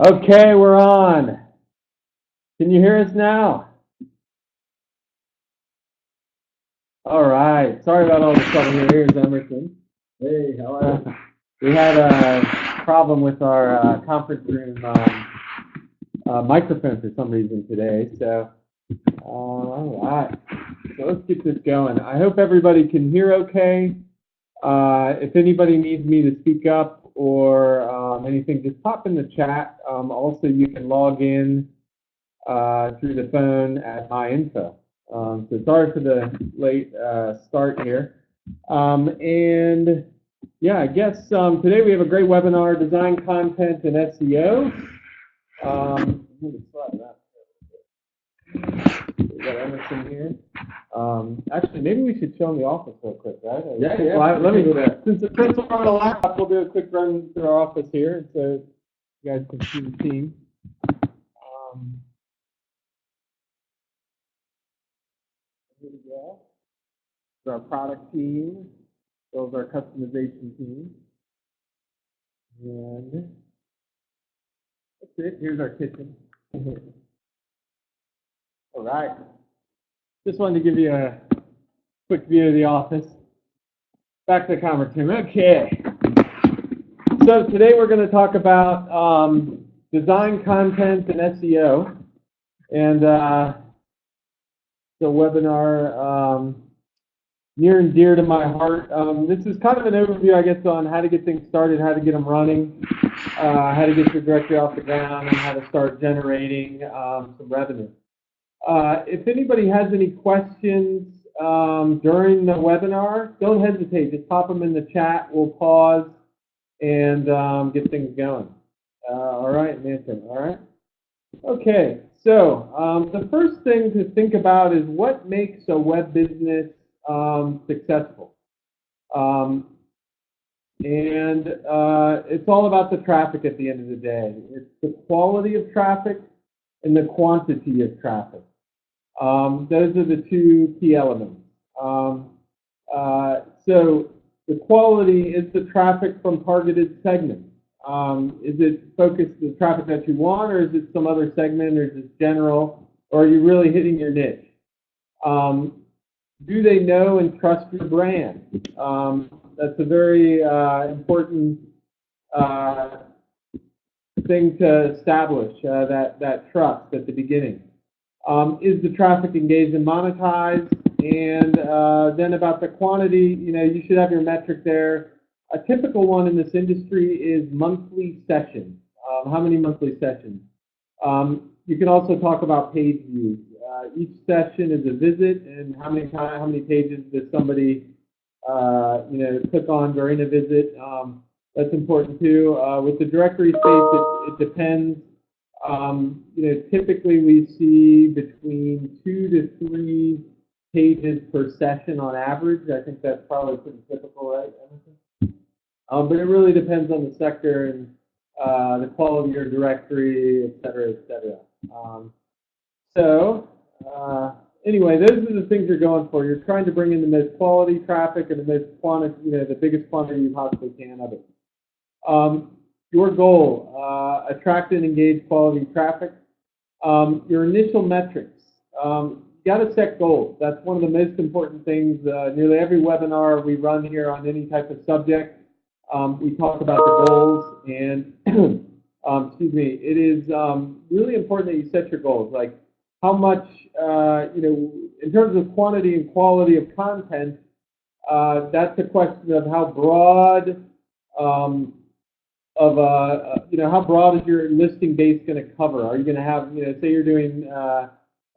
Okay, we're on. Can you hear us now? All right. Sorry about all the trouble here. Here's Emerson. Hey, how are you? We had a problem with our conference room microphone for some reason today. So, all right. So let's get this going. I hope everybody can hear okay. If anybody needs me to speak up or anything, just pop in the chat. Also, you can log in through the phone at my info. So sorry for the late start here. And yeah, I guess today we have a great webinar, Design Content and SEO. We got Emerson here. Actually, maybe we should show them the office real quick, right? Yeah. Well, let me do that. Since we're on a laptop, we'll do a quick run through our office here so you guys can see the team. Here we go. Our product team, as well as our customization team. And that's it. Here's our kitchen. All right. Just wanted to give you a quick view of the office. Back to the conference room. Okay. So today we're going to talk about design content and SEO. And the webinar near and dear to my heart. This is kind of an overview, I guess, on how to get things started, how to get them running, how to get your directory off the ground, and how to start generating some revenue. If anybody has any questions during the webinar, don't hesitate. Just pop them in the chat. We'll pause and get things going. All right, Nathan. All right. Okay. So the first thing to think about is what makes a web business successful. It's all about the traffic at the end of the day. It's the quality of traffic and the quantity of traffic. Those are the two key elements. So the quality is the traffic from targeted segments. Is it focused the traffic that you want, or is it some other segment, or is it general, or are you really hitting your niche? Do they know and trust your brand? That's a very important thing to establish, that trust at the beginning. Is the traffic engaged and monetized? And then about the quantity, you should have your metric there. A typical one in this industry is monthly sessions. How many monthly sessions? You can also talk about page views. Each session is a visit, and how many pages does somebody click on during a visit? That's important too. With the directory space, it depends. Typically we see between 2 to 3 pages per session on average. I think that's probably pretty typical, right, Emerson? But it really depends on the sector and the quality of your directory, et cetera, et cetera. Anyway, those are the things you're going for. You're trying to bring in the most quality traffic and the most quantity, the biggest quantity you possibly can of it. Your goal, attract and engage quality traffic. Your initial metrics. You got to set goals. That's one of the most important things. Nearly every webinar we run here on any type of subject, we talk about the goals, and it is really important that you set your goals. Like how much, in terms of quantity and quality of content, that's a question of how broad how broad is your listing base going to cover? Are you going to have, say you're doing,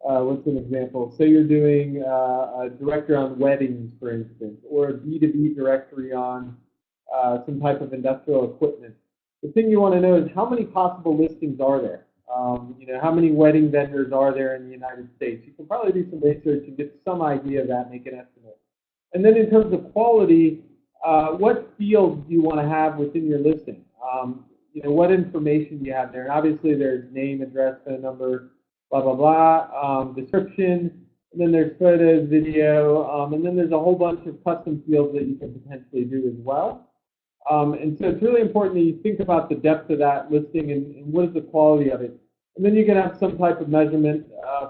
what's an example? Say you're doing a directory on weddings, for instance, or a B2B directory on some type of industrial equipment. The thing you want to know is how many possible listings are there? How many wedding vendors are there in the United States? You can probably do some research and get some idea of that, make an estimate. And then in terms of quality, what fields do you want to have within your listing? What information do you have there? And obviously there's name, address, phone number, blah, blah, blah, description, and then there's photos, video, and then there's a whole bunch of custom fields that you can potentially do as well. And so it's really important that you think about the depth of that listing and what is the quality of it. And then you can have some type of measurement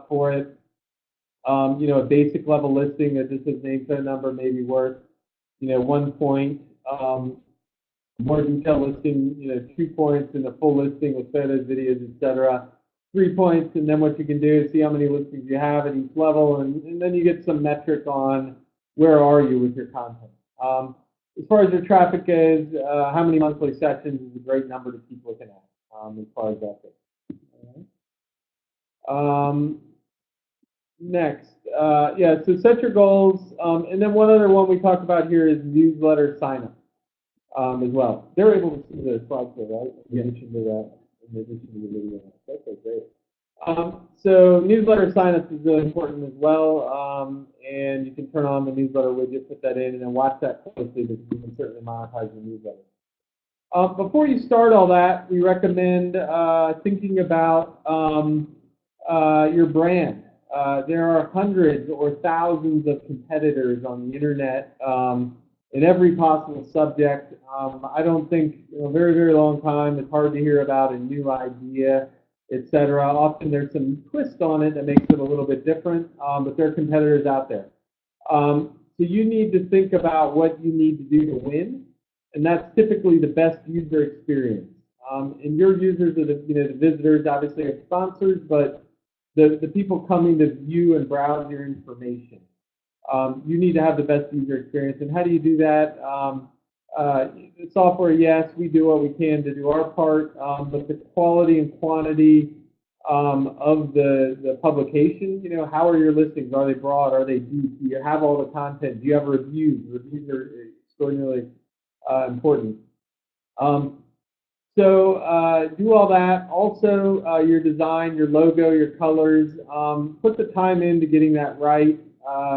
for it. You know, a basic level listing that just says name, phone number may be worth, you know, 1 point. More detailed listing, you know, 2 points, and a full listing with photos, videos, etc. 3 points, and then what you can do is see how many listings you have at each level, and then you get some metric on where are you with your content. As far as your traffic goes, how many monthly sessions is a great number to keep looking at as far as that goes. All right. Next, yeah, so set your goals, and then one other one we talked about here is newsletter sign-up as well. They're able to see the slides there, right? In addition to that, in addition to the video. Okay, great. So newsletter sign-ups is really important as well, and you can turn on the newsletter widget, put that in, and then watch that closely because you can certainly monetize your newsletter. Before you start all that, we recommend thinking about your brand. There are hundreds or thousands of competitors on the internet in every possible subject. I don't think in a very, very long time it's hard to hear about a new idea, etc. Often there's some twist on it that makes it a little bit different, but there are competitors out there. So you need to think about what you need to do to win, and that's typically the best user experience. And your users are the visitors, obviously are sponsors, but the people coming to view and browse your information. You need to have the best user experience. And how do you do that? The software, yes, we do what we can to do our part, but the quality and quantity of the publication, you know, how are your listings? Are they broad? Are they deep? Do you have all the content? Do you have reviews? Reviews are extraordinarily important. So do all that. Also, your design, your logo, your colors. Put the time into getting that right.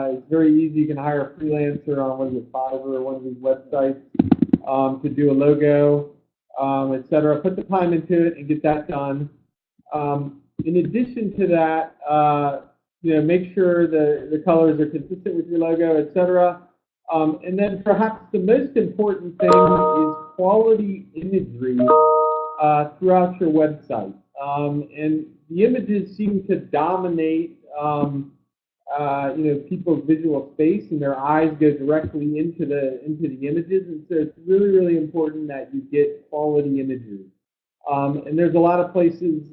It's very easy. You can hire a freelancer on one of Fiverr or one of these websites to do a logo, etc. Put the time into it and get that done. In addition to that, you know, make sure the colors are consistent with your logo, etc. And then perhaps the most important thing is quality imagery throughout your website. And the images seem to dominate you know, people's visual space, and their eyes go directly into the images, and so it's really, really important that you get quality imagery. And there's a lot of places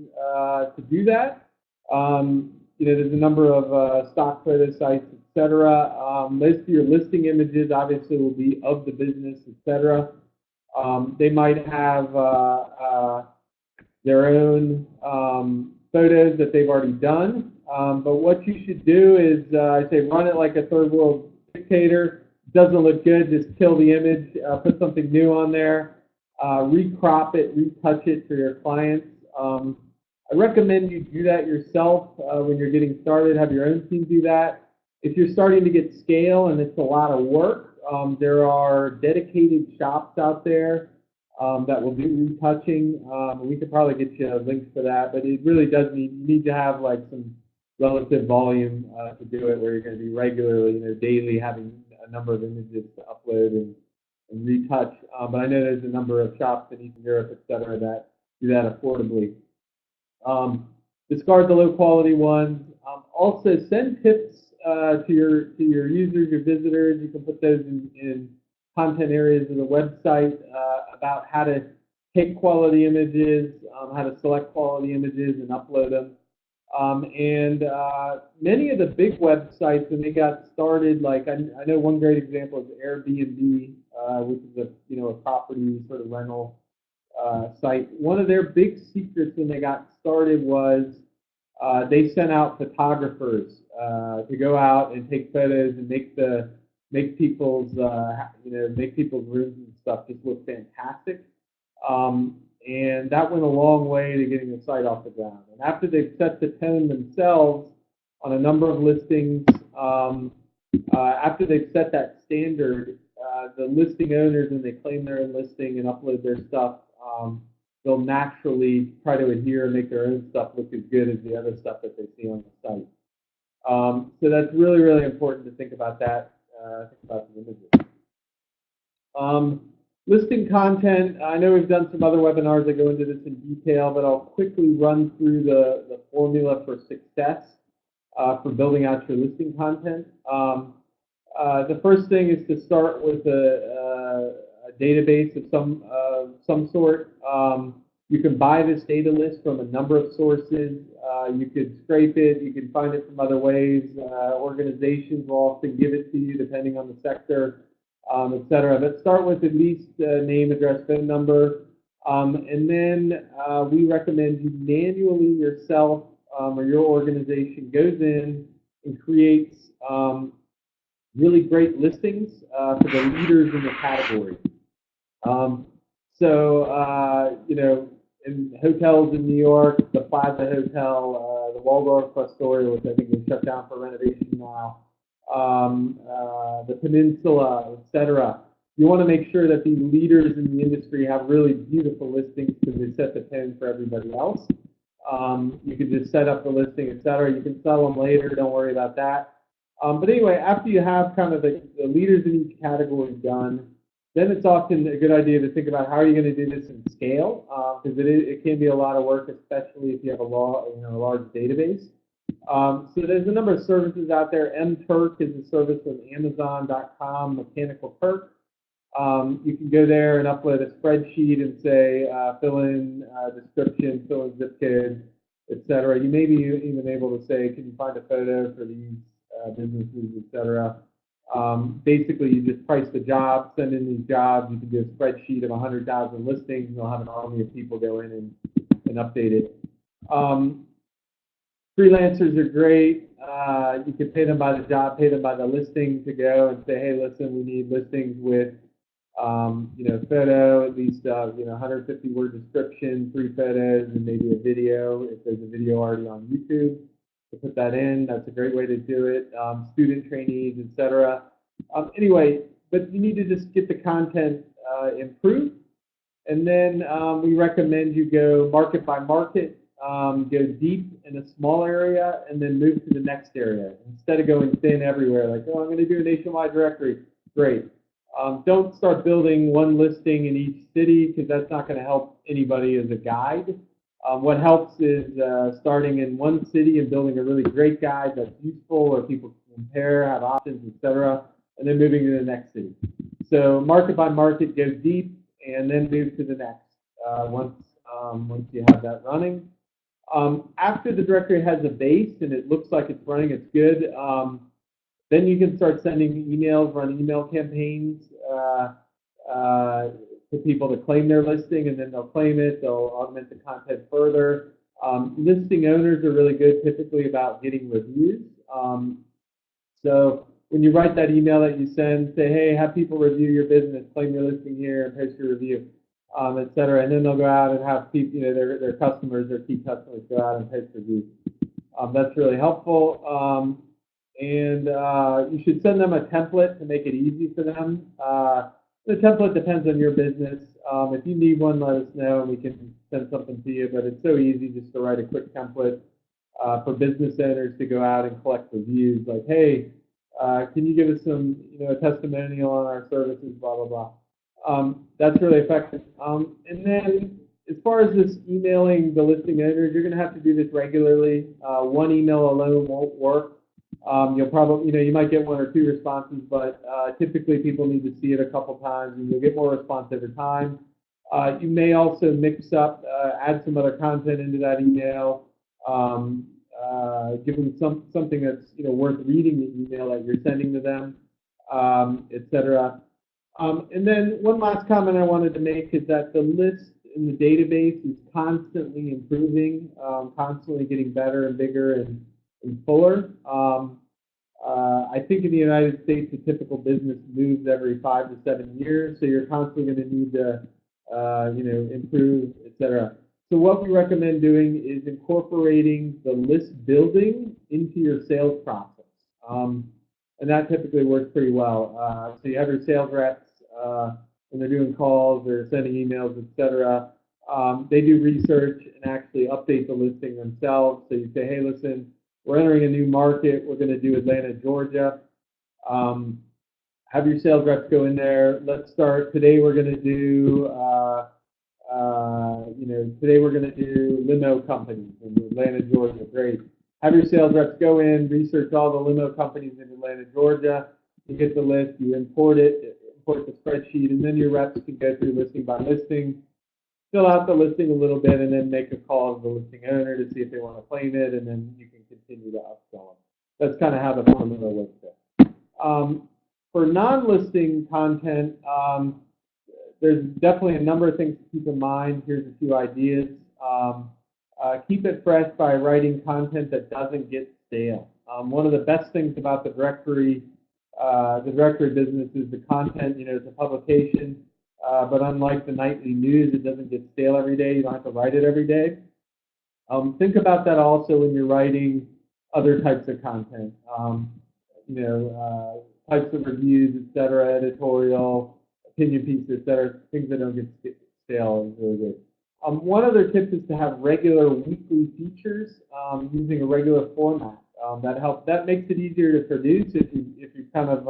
to do that. You know, there's a number of stock photo sites, etc. Most of your listing images obviously will be of the business, etc. They might have their own photos that they've already done. But what you should do is, I say, run it like a third world dictator. Doesn't look good, just kill the image, put something new on there, recrop it, retouch it for your clients. I recommend you do that yourself when you're getting started. Have your own team do that. If you're starting to get scale and it's a lot of work, there are dedicated shops out there that will do retouching. We could probably get you links for that, but it really does need to have like some relative volume to do it, where you're going to be regularly, you know, daily having a number of images to upload and retouch. But I know there's a number of shops in Eastern Europe, etc., that do that affordably. Discard the low quality ones. Also send tips to your users, your visitors. You can put those in content areas of the website about how to take quality images, how to select quality images and upload them. And many of the big websites, when they got started, like I know one great example is Airbnb, which is a property sort of rental site. One of their big secrets when they got started was they sent out photographers to go out and take photos and make people's rooms and stuff just look fantastic. And that went a long way to getting the site off the ground. And after they've set the tone themselves on a number of listings, after they've set that standard, the listing owners, when they claim their own listing and upload their stuff, they'll naturally try to adhere and make their own stuff look as good as the other stuff that they see on the site. So that's really, really important to think about that, think about the images. Listing content, I know we've done some other webinars that go into this in detail, but I'll quickly run through the formula for success for building out your listing content. The first thing is to start with a database of some sort. You can buy this data list from a number of sources. You could scrape it. You can find it from other ways. Organizations will often give it to you depending on the sector, etc. But start with at least name, address, phone number. And then we recommend you manually yourself or your organization goes in and creates really great listings for the leaders in the category. You know, in hotels in New York, the Plaza Hotel, the Waldorf Astoria, which I think is shut down for renovation now, the Peninsula, etc. You want to make sure that these leaders in the industry have really beautiful listings because they set the tone for everybody else. You can just set up the listing, etc. You can sell them later, don't worry about that. But anyway, after you have kind of the leaders in each category done, then it's often a good idea to think about how are you going to do this in scale, because it can be a lot of work, especially if you have a large database. So there's a number of services out there. mTurk is a service with Amazon.com, Mechanical Turk. You can go there and upload a spreadsheet and say fill in description, fill in zip code, etc. You may be even able to say, can you find a photo for these businesses, etc. Basically, you just price the job, send in these jobs. You can do a spreadsheet of 100,000 listings, and you'll have an army of people go in and update it. Freelancers are great. You can pay them by the job, pay them by the listing to go and say, hey, listen, we need listings with, photo, at least, 150 word description, 3 photos, and maybe a video if there's a video already on YouTube. To put that in, that's a great way to do it. Student trainees, etc. Anyway, but you need to just get the content improved, and then we recommend you go market by market, go deep in a small area, and then move to the next area instead of going thin everywhere. Like, oh, I'm going to do a nationwide directory. Great. Don't start building one listing in each city because that's not going to help anybody as a guide. What helps is starting in one city and building a really great guide that's useful where people can compare, have options, etc., and then moving to the next city. So market by market, go deep, and then move to the next once you have that running. After the directory has a base and it looks like it's running, it's good, then you can start sending emails, run email campaigns to people to claim their listing, and then they'll claim it, they'll augment the content further. Listing owners are really good typically about getting reviews. So when you write that email that you send, say, hey, have people review your business, claim your listing here, and post your review, etc. And then they'll go out and have people, their customers, their key customers go out and post reviews. That's really helpful. And you should send them a template to make it easy for them. The template depends on your business. If you need one, let us know and we can send something to you. But it's so easy just to write a quick template for business owners to go out and collect reviews. Like, hey, can you give us some, a testimonial on our services, blah, blah, blah. That's really effective. And then as far as this emailing the listing owners, you're going to have to do this regularly. One email alone won't work. You'll probably, you might get 1 or 2 responses, but typically people need to see it a couple times, and you'll get more response every time. You may also mix up, add some other content into that email, give them something that's worth reading the email that you're sending to them, etc. And then one last comment I wanted to make is that the list in the database is constantly improving, constantly getting better and bigger and fuller. I think in the United States, a typical business moves every 5 to 7 years, so you're constantly going to need to, improve, etc. So what we recommend doing is incorporating the list building into your sales process, and that typically works pretty well. So you have your sales reps when they're doing calls or sending emails, etc. They do research and actually update the listing themselves. So you say, hey, listen, we're entering a new market. We're going to do Atlanta, Georgia. have your sales reps go in there. Let's start today. We're going to do today we're going to do limo companies in Atlanta, Georgia. Great. Have your sales reps go in, research all the limo companies in Atlanta, Georgia. You get the list, you import the spreadsheet, and then your reps can go through listing by listing, fill out the listing a little bit, and then make a call to the listing owner to see if they want to claim it, and then you can continue to upsell them. That's kind of how the formula works there. For non-listing content, there's definitely a number of things to keep in mind. Here's a few ideas. Keep it fresh by writing content that doesn't get stale. One of the best things about the directory business is the content. It's a publication, but unlike the nightly news, it doesn't get stale every day. You don't have to write it every day. Think about that also when you're writing other types of content. Types of reviews, etc., editorial, opinion pieces, etc., things that don't get stale is really good. One other tip is to have regular weekly features using a regular format. That helps. That makes it easier to produce if you kind of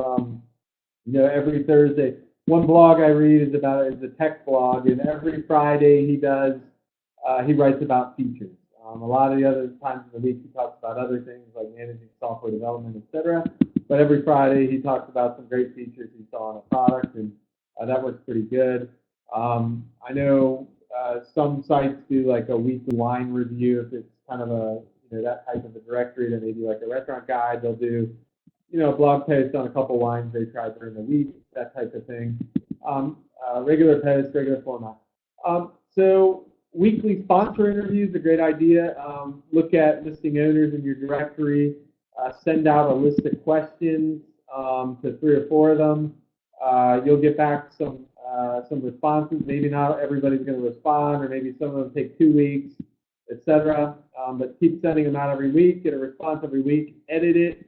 every Thursday. One blog I read is a tech blog, and every Friday he writes about features. A lot of the other times in the week he talks about other things like managing software development, etc. But every Friday he talks about some great features he saw on a product, and that works pretty good. I know some sites do like a weekly wine review if it's kind of that type of a directory. Then they do like a restaurant guide. They'll do a blog post on a couple wines they tried during the week, that type of thing. Regular post, regular format. So weekly sponsor interviews is a great idea. Look at listing owners in your directory. Send out a list of questions to 3 or 4 of them. You'll get back some responses. Maybe not everybody's going to respond, or maybe some of them take 2 weeks, etc. But keep sending them out every week. Get a response every week. Edit it.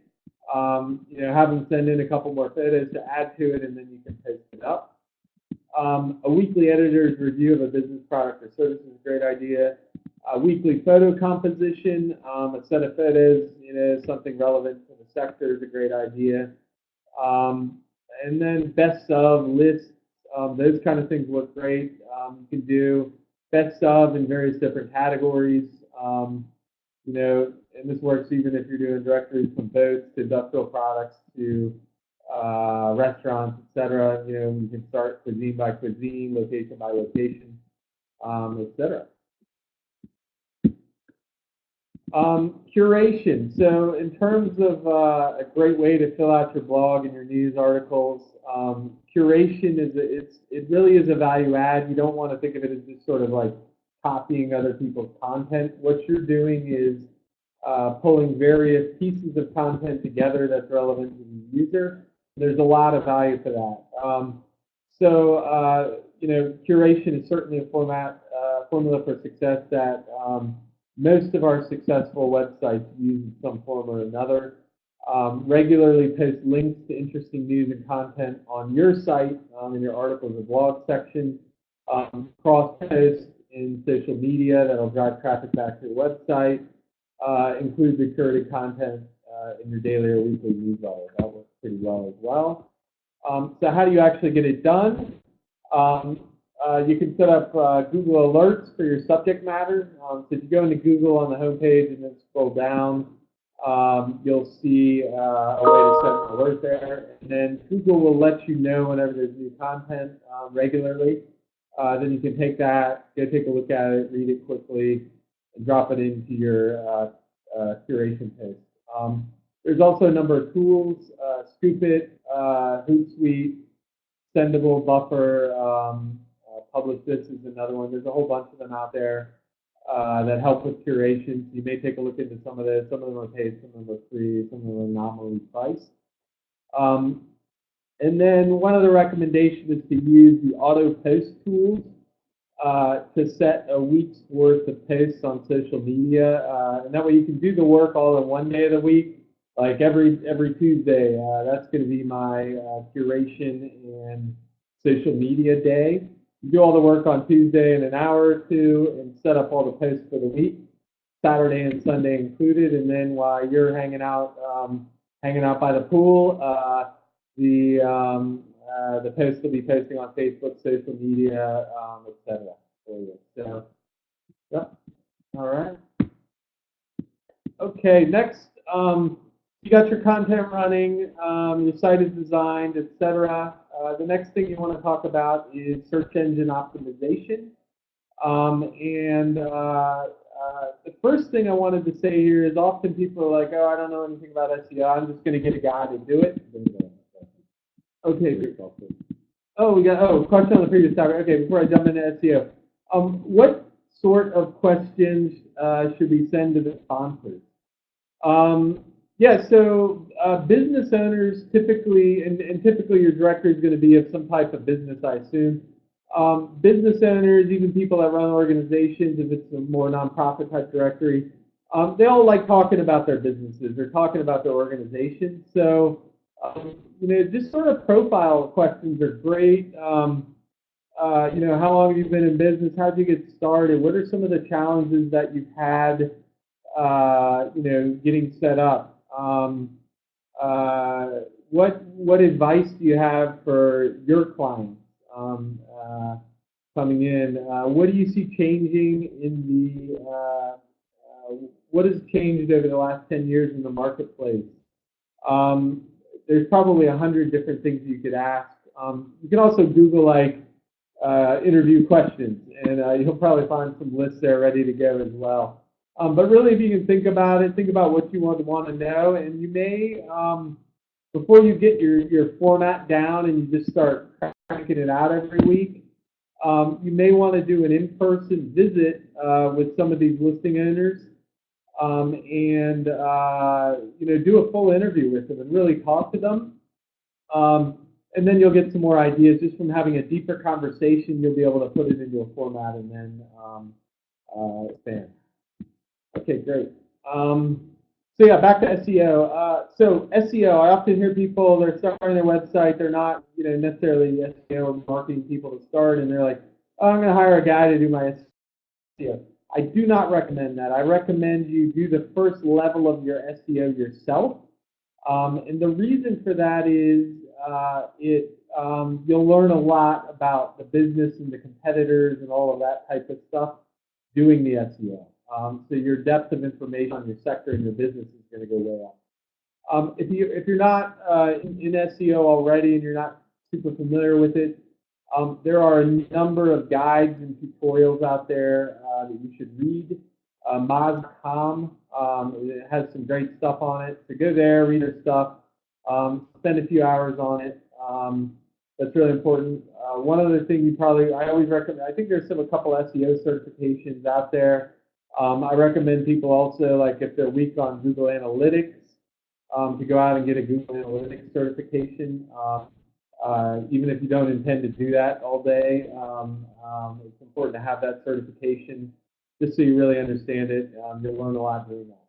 Have them send in a couple more photos to add to it, and then you can post it up. A weekly editor's review of a business product or service is a great idea. A weekly photo composition, a set of photos, something relevant to the sector is a great idea. And then best of lists, those kind of things work great. You can do best of in various different categories. And this works even if you're doing directories from boats to industrial products to restaurants, etc. You can start cuisine by cuisine, location by location, etc. Curation. So in terms of a great way to fill out your blog and your news articles, curation it really is a value add. You don't want to think of it as just sort of like copying other people's content. What you're doing is pulling various pieces of content together that's relevant to the user. There's a lot of value to that. Curation is certainly a formula for success that most of our successful websites use in some form or another. Regularly post links to interesting news and content on your site, in your articles or blog section. Cross-post in social media that'll drive traffic back to your website. Include the curated content in your daily or weekly newsletter. That works pretty well as well. So how do you actually get it done? You can set up Google Alerts for your subject matter. So if you go into Google on the home page and then scroll down, you'll see a way to set an alert there. And then Google will let you know whenever there's new content regularly. Then you can take that, go take a look at it, read it quickly, and drop it into your curation post. There's also a number of tools, Scoop It, Hootsuite, Sendable, Buffer, Publish This is another one. There's a whole bunch of them out there that help with curation. You may take a look into some of those. Some of them are paid, some of them are free, some of them are nominally priced. And then one other recommendation is to use the auto post tools to set a week's worth of posts on social media, and that way you can do the work all in one day of the week. Like every Tuesday, that's going to be my curation and social media day. You do all the work on Tuesday in an hour or two and set up all the posts for the week, Saturday and Sunday included. And then while you're hanging out by the pool, the posts will be posting on Facebook, social media, etc. for you. So, yep. All right. Okay. Next, you got your content running, your site is designed, etc. The next thing you want to talk about is search engine optimization. The first thing I wanted to say here is often people are like, oh, I don't know anything about SEO. I'm just going to get a guy to do it. Okay, great. Oh, we got question on the previous topic. Okay, before I jump into SEO, what sort of questions should we send to the sponsors? Yeah, so business owners typically, and typically your directory is going to be of some type of business, I assume. Business owners, even people that run organizations, if it's a more nonprofit type directory, they all like talking about their businesses. They're talking about their organization. So, just sort of profile questions are great. How long have you been in business? How did you get started? What are some of the challenges that you've had, getting set up? What advice do you have for your clients coming in? What do you see changing in what has changed over the last 10 years in the marketplace? There's probably 100 different things you could ask. You can also Google interview questions, and you'll probably find some lists there ready to go as well. But really, if you can think about it, think about what you want to know, and you may, before you get your format down and you just start cranking it out every week, you may want to do an in-person visit with some of these listing owners, and do a full interview with them and really talk to them. And then you'll get some more ideas just from having a deeper conversation. You'll be able to put it into a format and then expand. Okay, great. So yeah, back to SEO. So SEO, I often hear people, they're starting their website, they're not necessarily SEO marketing people to start, and they're like, oh, I'm going to hire a guy to do my SEO. I do not recommend that. I recommend you do the first level of your SEO yourself. And the reason for that is you'll learn a lot about the business and the competitors and all of that type of stuff doing the SEO. So your depth of information on your sector and your business is going to go way up. If you're not in SEO already and you're not super familiar with it, there are a number of guides and tutorials out there that you should read. Moz.com, it has some great stuff on it. So go there, read their stuff, spend a few hours on it. That's really important. One other thing I always recommend, I think there's a couple SEO certifications out there. I recommend people also, like if they're weak on Google Analytics, to go out and get a Google Analytics certification. Even if you don't intend to do that all day, it's important to have that certification just so you really understand it. You'll learn a lot doing that.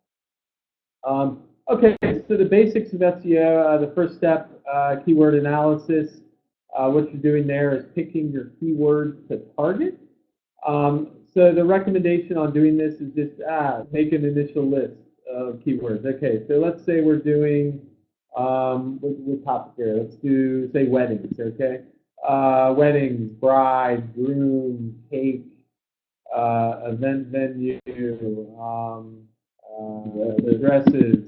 Okay, so the basics of SEO, the first step, keyword analysis. What you're doing there is picking your keywords to target. So the recommendation on doing this is just make an initial list of keywords. Okay, so let's say we're doing, what topic here? Let's do, say, weddings, okay? Weddings, bride, groom, cake, event venue, the dresses,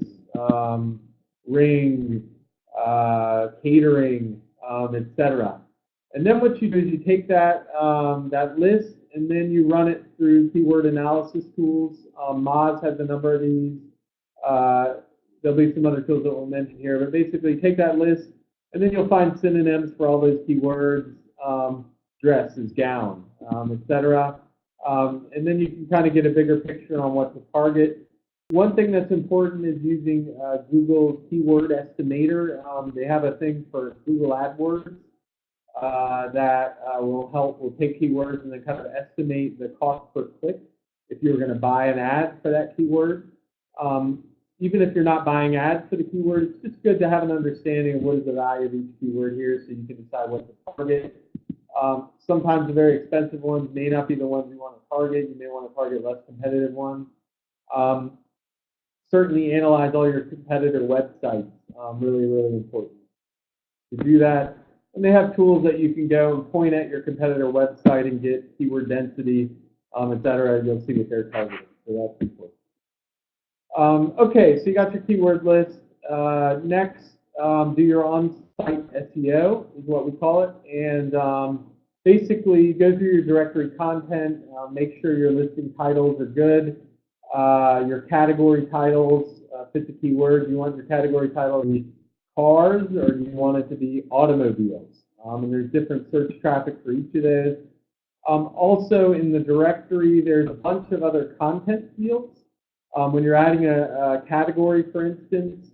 ring, catering, etc. And then what you do is you take that list and then you run it through keyword analysis tools. Moz has a number of these. There'll be some other tools that we'll mention here, but basically take that list and then you'll find synonyms for all those keywords, dresses, gown, etc. And then you can kind of get a bigger picture on what to target. One thing that's important is using Google Keyword Estimator. They have a thing for Google AdWords that will take keywords and then kind of estimate the cost per click if you were going to buy an ad for that keyword. Even if you're not buying ads for the keyword, it's just good to have an understanding of what is the value of each keyword here so you can decide what to target. Sometimes the very expensive ones may not be the ones you want to target. You may want to target less competitive ones. Certainly analyze all your competitor websites. Really, really important. to do that. And they have tools that you can go and point at your competitor website and get keyword density, et cetera. You'll see what they're targeting. So that's important. Okay, so you got your keyword list. Next, do your on-site SEO is what we call it. And basically, go through your directory content, make sure your listing titles are good, your category titles fit the keyword. You want your category title to be cars, or you want it to be automobiles. And there's different search traffic for each of those. Also, in the directory, there's a bunch of other content fields. When you're adding a category, for instance,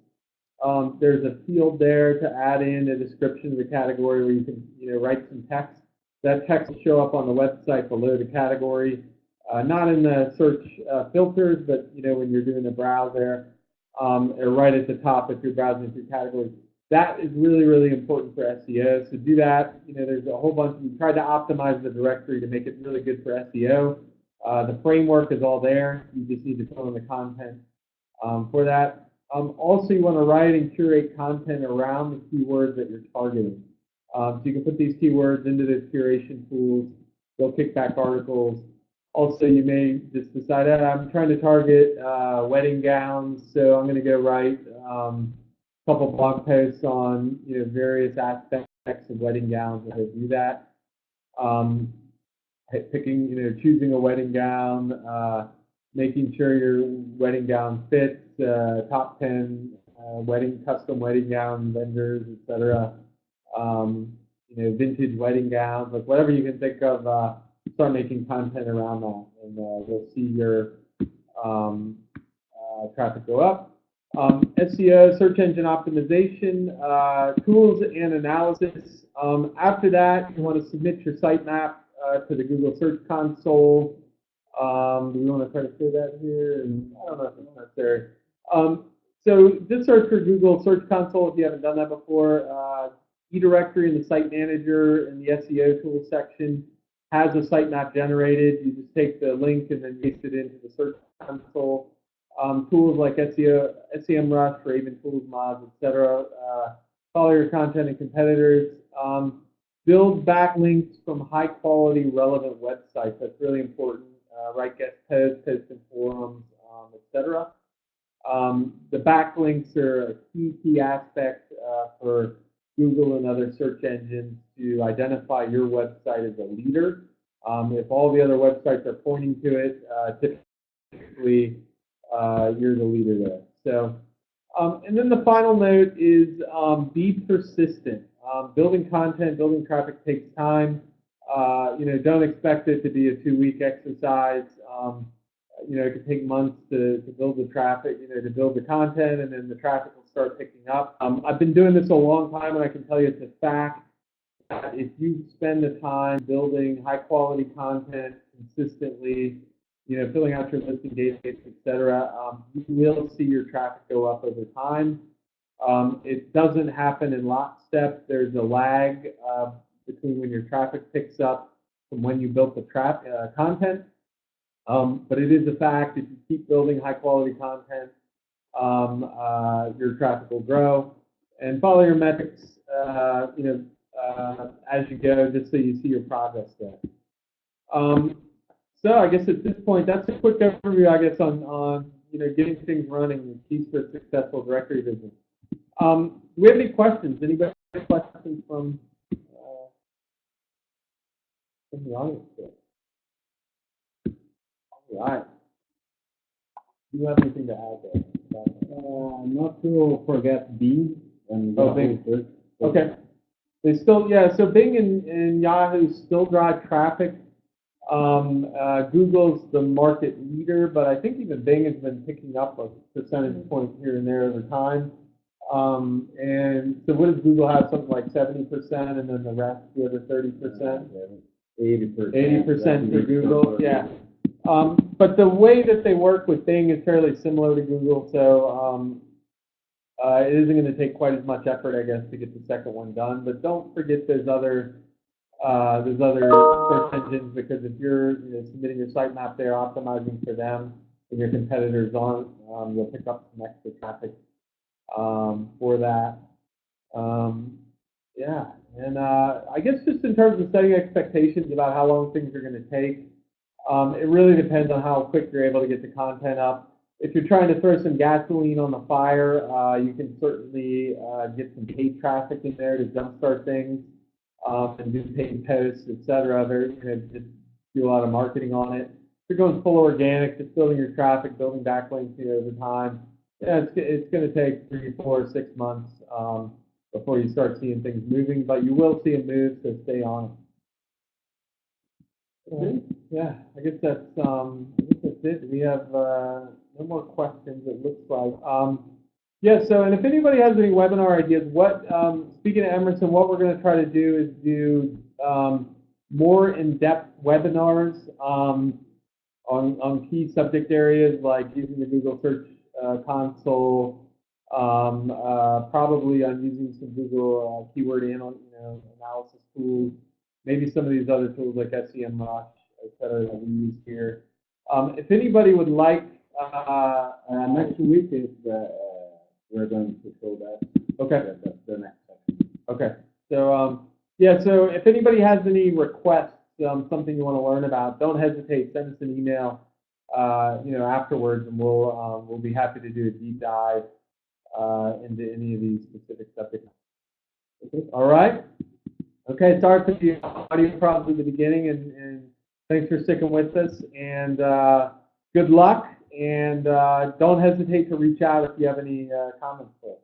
there's a field there to add in a description of the category where you can, write some text. That text will show up on the website below the category, not in the search filters, but when you're doing a browse there, or right at the top if you're browsing through categories. That is really, really important for SEO. So do that. There's a whole bunch. We tried to optimize the directory to make it really good for SEO. The framework is all there. You just need to fill in the content for that. Also, you want to write and curate content around the keywords that you're targeting. So you can put these keywords into the curation tools. They'll kick back articles. Also, you may just decide, I'm trying to target wedding gowns, so I'm going to go write a couple blog posts on various aspects of wedding gowns that do that. Picking, choosing a wedding gown, making sure your wedding gown fits, top 10 custom wedding gown vendors, etc. Vintage wedding gowns, like whatever you can think of. Start making content around that, and you'll see your traffic go up. SEO, search engine optimization, tools and analysis. After that, you want to submit your sitemap to the Google Search Console. Do we want to try to show that here? And I don't know if it's necessary. So just search for Google Search Console if you haven't done that before. eDirectory in the Site Manager in the SEO tools section has a sitemap generated. You just take the link and then paste it into the Search Console. Tools like SEMrush, Raven Tools Mods, etc. Follow your content and competitors. Build backlinks from high-quality, relevant websites. That's really important. Write guest posts, post in forums, etc. The backlinks are a key aspect for Google and other search engines to identify your website as a leader. If all the other websites are pointing to it, typically you're the leader there. So, and then the final note is be persistent. Building content, building traffic takes time. Don't expect it to be a 2-week exercise. It could take months to build the traffic, to build the content, and then the traffic will start picking up. I've been doing this a long time, and I can tell you it's a fact that if you spend the time building high-quality content consistently, filling out your listing database, etc., you will see your traffic go up over time. It doesn't happen in lockstep. There's a lag between when your traffic picks up from when you built the content. But it is a fact, if you keep building high quality content, your traffic will grow. And follow your metrics, as you go, just so you see your progress there. So I guess at this point, that's a quick overview, I guess, on getting things running and keys for a successful directory business. Do we have any questions? Anybody have questions from the audience there? All right. Do you have anything to add there? Not to forget Bing and Bing. Okay. They still, so Bing and Yahoo still drive traffic. Google's the market leader, but I think even Bing has been picking up a percentage point here and there over time. And so what does Google have? Something like 70%, and then the rest, the other 30%? 80% for Google, yeah. But the way that they work with Bing is fairly similar to Google, so it isn't going to take quite as much effort, I guess, to get the second one done. But don't forget there's other search engines, because if you're submitting your sitemap there, optimizing for them, and your competitors aren't, you'll pick up some extra traffic for that. Yeah, and I guess just in terms of setting expectations about how long things are going to take, it really depends on how quick you're able to get the content up. If you're trying to throw some gasoline on the fire, you can certainly get some paid traffic in there to jumpstart things, and do paid posts, etc. Just do a lot of marketing on it. If you're going full organic, just building your traffic, building backlinks over time, yeah, it's going to take 3, 4, 6 months before you start seeing things moving, but you will see them move, so stay on it. Yeah, I guess that's it. We have no more questions, it looks like. Yeah, so, and if anybody has any webinar ideas, speaking of Emerson, what we're going to try to do is do more in-depth webinars on key subject areas like using the Google Search Console, probably on using some Google keyword analysis tools, maybe some of these other tools like SEMrush, et cetera, that we use here. If anybody would like, next week is we're going to show that. Okay. That's the next section. Okay. So yeah. So if anybody has any requests, something you want to learn about, don't hesitate. Send us an email, afterwards, and we'll be happy to do a deep dive into any of these specific subjects. Okay. All right. Okay. Sorry for the audio problems at the beginning, and thanks for sticking with us. And good luck. And don't hesitate to reach out if you have any comments for us.